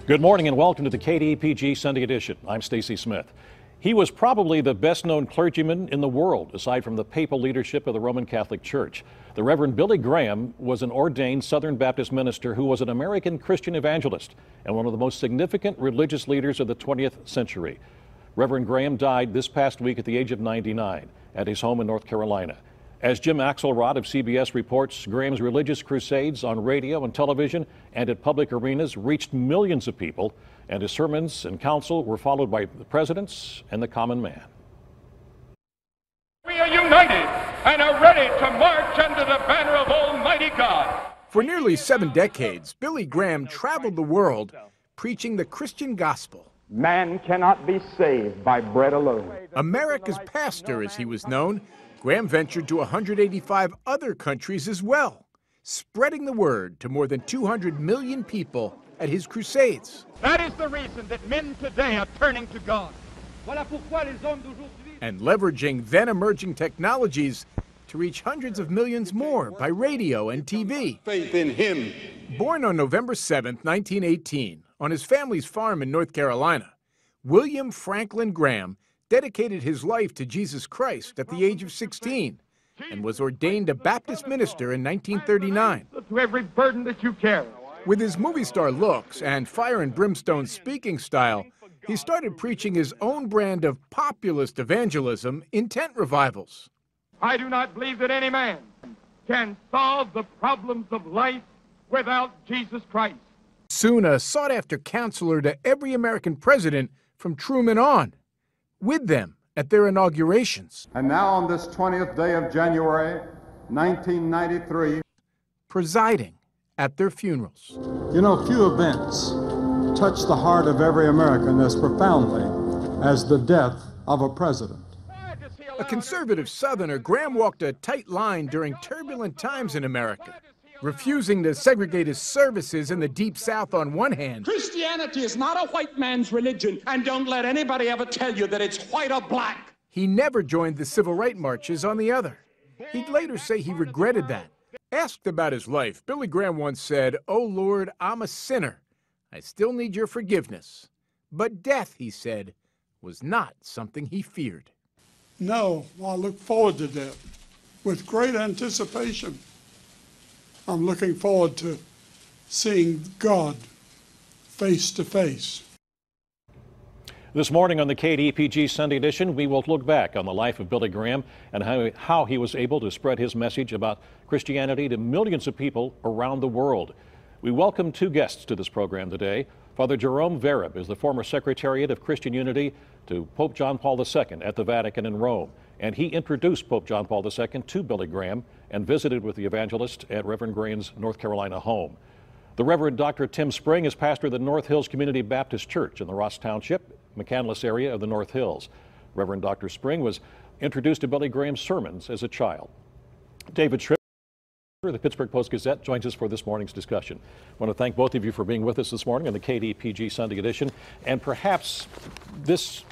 Good morning and welcome to the KDKA-TV Sunday edition. I'm Stacy Smith. He was probably the best-known clergyman in the world, aside from the papal leadership of the Roman Catholic Church. The Reverend Billy Graham was an ordained Southern Baptist minister who was an American Christian evangelist and one of the most significant religious leaders of the 20th century. Reverend Graham died this past week at the age of 99 at his home in North Carolina. As Jim Axelrod of CBS reports, Graham's religious crusades on radio and television and at public arenas reached millions of people, and his sermons and counsel were followed by the presidents and the common man. We are united and are ready to march under the banner of Almighty God. For nearly 7 decades, Billy Graham traveled the world preaching the Christian gospel. Man cannot be saved by bread alone. America's pastor, as he was known, Graham ventured to 185 other countries as well, spreading the word to more than 200 million people at his crusades. That is the reason that men today are turning to God. And leveraging then-emerging technologies to reach hundreds of millions more by radio and TV. Faith in him. Born on November 7, 1918, on his family's farm in North Carolina, William Franklin Graham dedicated his life to Jesus Christ at the age of 16 and was ordained a Baptist minister in 1939. To every burden that you carry. With his movie star looks and fire and brimstone speaking style, he started preaching his own brand of populist evangelism in tent revivals. I do not believe that any man can solve the problems of life without Jesus Christ. Soon a sought-after counselor to every American president from Truman on, with them at their inaugurations. And now on this 20th day of January, 1993, presiding at their funerals. You know, few events touch the heart of every American as profoundly as the death of a president. A conservative Southerner, Graham walked a tight line during turbulent times in America, refusing to segregate his services in the Deep South on one hand. Christianity is not a white man's religion, and don't let anybody ever tell you that it's white or black. He never joined the civil rights marches on the other. He'd later say he regretted that. Asked about his life, Billy Graham once said, "Oh Lord, I'm a sinner. I still need your forgiveness." But death, he said, was not something he feared. No, I look forward to death with great anticipation. I'm looking forward to seeing God face to face. This morning on the KDKA-TV Sunday edition, we will look back on the life of Billy Graham and how he was able to spread his message about Christianity to millions of people around the world. We welcome 2 guests to this program today. Father Jerome Vereb is the former Secretariat of Christian Unity to Pope John Paul II at the Vatican in Rome, and he introduced Pope John Paul II to Billy Graham and visited with the evangelist at Reverend Graham's North Carolina home. The Reverend Dr. Tim Spring is pastor of the North Hills Community Baptist Church in the Ross Township, McCandless area of the North Hills. Reverend Dr. Spring was introduced to Billy Graham's sermons as a child. David Schripp, the Pittsburgh Post-Gazette, joins us for this morning's discussion. I want to thank both of you for being with us this morning on the KDKA-TV Sunday edition. And perhaps this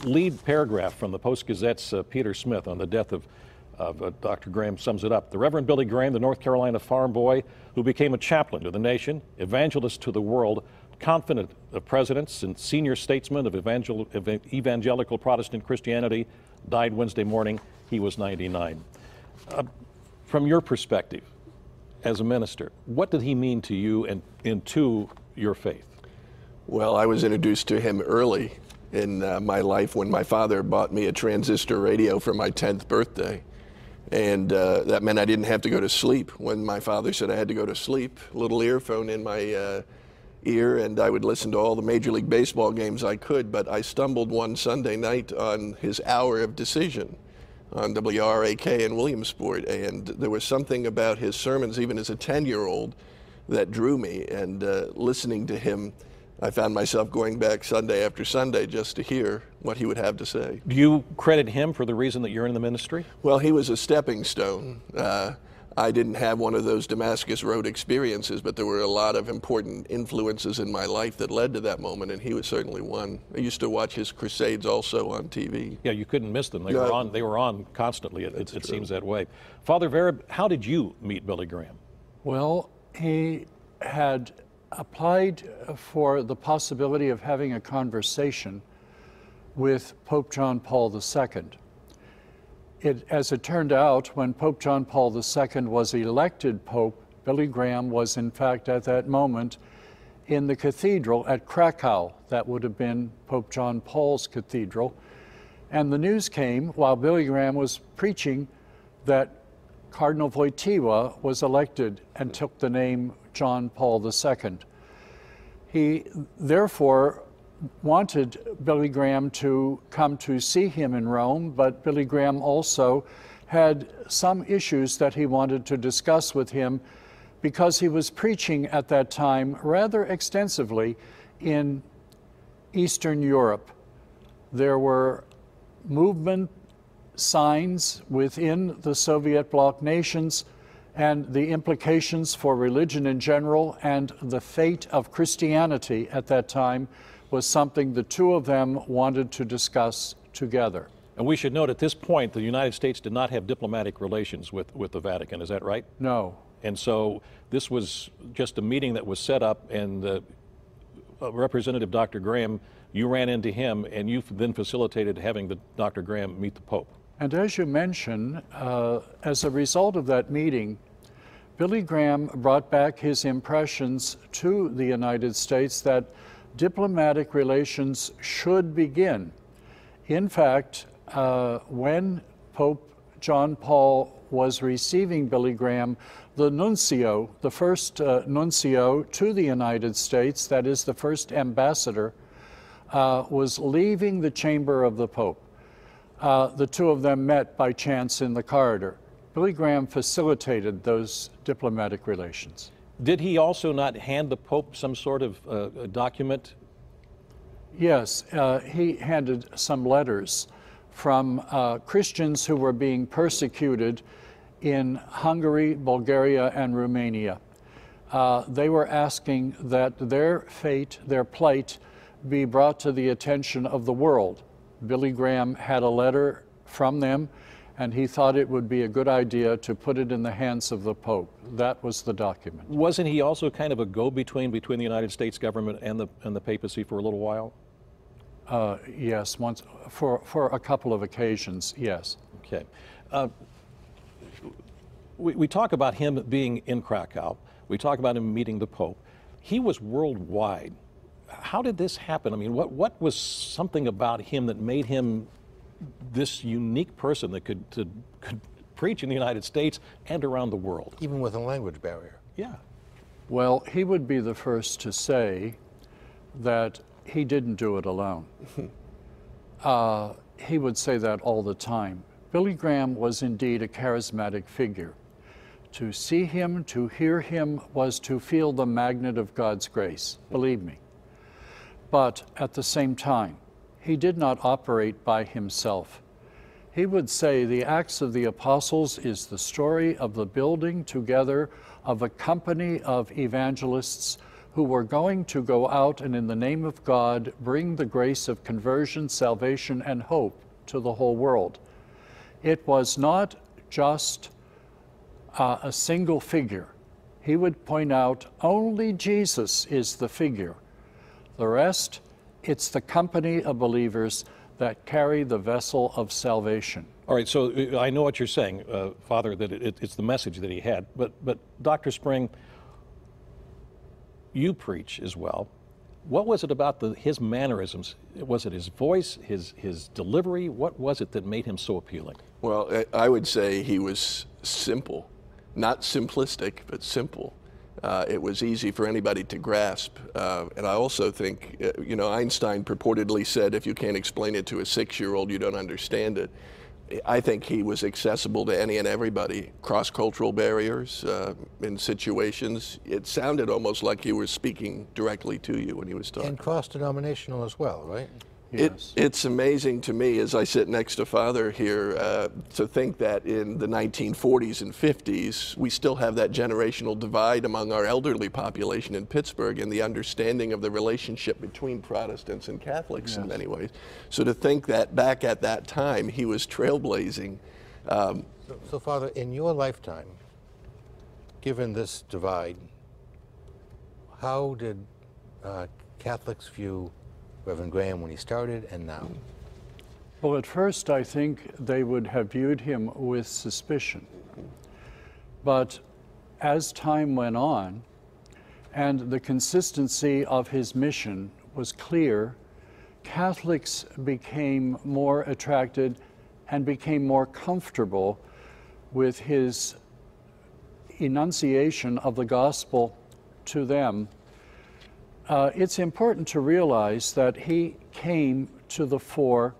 lead paragraph from the Post-Gazette's Peter Smith on the death of Dr. Graham sums it up. The Reverend Billy Graham, the North Carolina farm boy who became a chaplain to the nation, evangelist to the world, confidant of presidents and senior statesman of evangelical Protestant Christianity, died Wednesday morning. He was 99. From your perspective as a minister, what did he mean to you and to your faith? Well, I was introduced to him early in my life when my father bought me a transistor radio for my 10th birthday. And that meant I didn't have to go to sleep. When my father said I had to go to sleep, a little earphone in my ear, and I would listen to all the Major League Baseball games I could, but I stumbled one Sunday night on his Hour of Decision on WRAK in Williamsport, and there was something about his sermons, even as a 10-year-old, that drew me, and listening to him, I found myself going back Sunday after Sunday just to hear what he would have to say. Do you credit him for the reason that you're in the ministry? Well, he was a stepping stone. I didn't have one of those Damascus Road experiences, but there were a lot of important influences in my life that led to that moment, and he was certainly one. I used to watch his crusades also on TV. Yeah, you couldn't miss them. They were on constantly. It seems that way. Father Vereb, how did you meet Billy Graham? Well, he had applied for the possibility of having a conversation with Pope John Paul II. As it turned out, when Pope John Paul II was elected Pope, Billy Graham was in fact at that moment in the cathedral at Krakow. That would have been Pope John Paul's cathedral. And the news came while Billy Graham was preaching that Cardinal Wojtyła was elected and took the name John Paul II. He therefore wanted Billy Graham to come to see him in Rome, but Billy Graham also had some issues that he wanted to discuss with him because he was preaching at that time rather extensively in Eastern Europe. There were movement signs within the Soviet bloc nations, and the implications for religion in general and the fate of Christianity at that time was something the two of them wanted to discuss together. And we should note at this point, the United States did not have diplomatic relations with the Vatican, is that right? No. And so this was just a meeting that was set up, and Representative Dr. Graham, you ran into him, and you then facilitated having Dr. Graham meet the Pope. And as you mentioned, as a result of that meeting, Billy Graham brought back his impressions to the United States that diplomatic relations should begin. In fact, when Pope John Paul was receiving Billy Graham, the nuncio, the first nuncio to the United States, that is the first ambassador, was leaving the chamber of the Pope. The two of them met by chance in the corridor. Billy Graham facilitated those diplomatic relations. Did he also not hand the Pope some sort of document? Yes, he handed some letters from Christians who were being persecuted in Hungary, Bulgaria, and Romania. They were asking that their fate, their plight, be brought to the attention of the world. Billy Graham had a letter from them, and he thought it would be a good idea to put it in the hands of the Pope. That was the document. Wasn't he also kind of a go-between between the United States government and the papacy for a little while? Yes, once for a couple of occasions, yes. Okay. We talk about him being in Krakow. We talk about him meeting the Pope. He was worldwide. How did this happen? I mean, what was something about him that made him this unique person that could preach in the United States and around the world? Even with a language barrier. Yeah. Well, he would be the first to say that he didn't do it alone. He would say that all the time. Billy Graham was indeed a charismatic figure. To see him, to hear him, was to feel the magnet of God's grace, believe me. But at the same time, he did not operate by himself. He would say the Acts of the Apostles is the story of the building together of a company of evangelists who were going to go out and in the name of God bring the grace of conversion, salvation, and hope to the whole world. It was not just a single figure. He would point out only Jesus is the figure. The rest, it's the company of believers that carry the vessel of salvation. All right, so I know what you're saying, Father, that it's the message that he had. But Dr. Spring, you preach as well. What was it about his mannerisms? Was it his voice, his delivery? What was it that made him so appealing? Well, I would say he was simple. Not simplistic, but simple. It was easy for anybody to grasp. And I also think, Einstein purportedly said, if you can't explain it to a 6-year-old, you don't understand it. I think he was accessible to any and everybody. Cross-cultural barriers in situations. It sounded almost like he was speaking directly to you when he was talking. And cross-denominational as well, right? Yes. It's amazing to me as I sit next to Father here to think that in the 1940s and 50s, we still have that generational divide among our elderly population in Pittsburgh and the understanding of the relationship between Protestants and Catholics in many ways. So to think that back at that time, he was trailblazing. So Father, in your lifetime, given this divide, how did Catholics view Reverend Graham when he started and now? Well, at first, I think they would have viewed him with suspicion. But as time went on, and the consistency of his mission was clear, Catholics became more attracted and became more comfortable with his enunciation of the gospel to them. It's important to realize that he came to the fore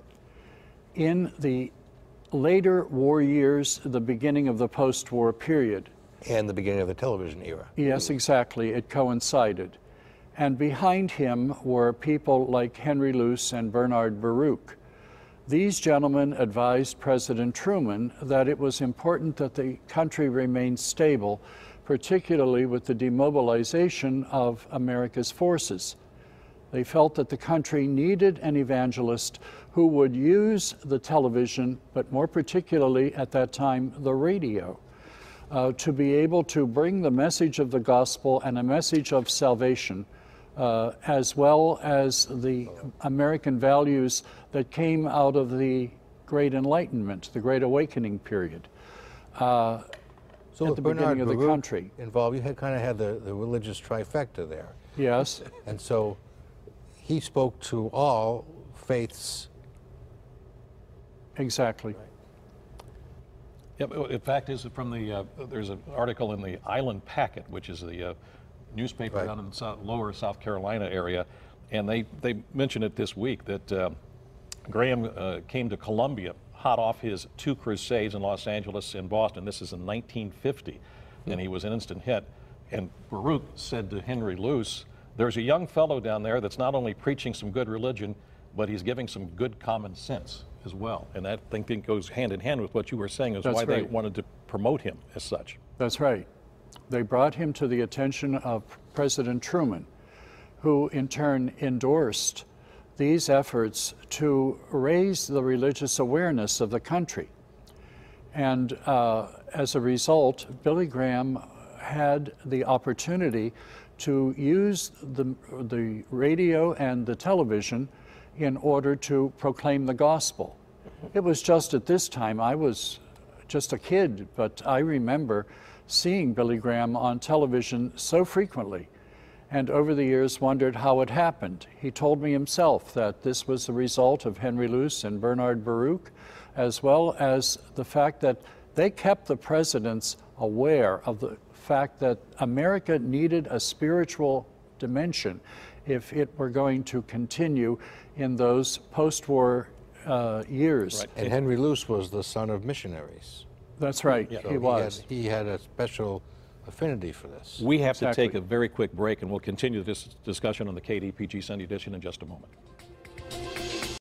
in the later war years, the beginning of the post-war period. And the beginning of the television era. Yes, exactly. It coincided. And behind him were people like Henry Luce and Bernard Baruch. These gentlemen advised President Truman that it was important that the country remain stable, particularly with the demobilization of America's forces. They felt that the country needed an evangelist who would use the television, but more particularly at that time, the radio, to be able to bring the message of the gospel and a message of salvation, as well as the American values that came out of the Great Enlightenment, the Great Awakening period, So at the beginning of the country. Involved, you had kind of had the religious trifecta there. Yes. And so he spoke to all faiths. Exactly. Yeah, in fact, is from the there's an article in the Island Packet, which is the newspaper down in the lower South Carolina area, and they mentioned it this week that Graham came to Columbia hot off his 2 crusades in Los Angeles and Boston. This is in 1950, and he was an instant hit. And Baruch said to Henry Luce, "There's a young fellow down there that's not only preaching some good religion, but he's giving some good common sense as well." And that thing goes hand in hand with what you were saying, is why they wanted to promote him as such. That's right. They brought him to the attention of President Truman, who in turn endorsed these efforts to raise the religious awareness of the country. And as a result, Billy Graham had the opportunity to use the radio and the television in order to proclaim the gospel. It was just at this time, I was just a kid, but I remember seeing Billy Graham on television so frequently, and over the years wondered how it happened. He told me himself that this was the result of Henry Luce and Bernard Baruch, as well as the fact that they kept the presidents aware of the fact that America needed a spiritual dimension if it were going to continue in those post-war years. Right. And Henry Luce was the son of missionaries. That's right, So he was. He had a special affinity for this. We have to take a very quick break, and we'll continue this discussion on the KDPG Sunday edition in just a moment.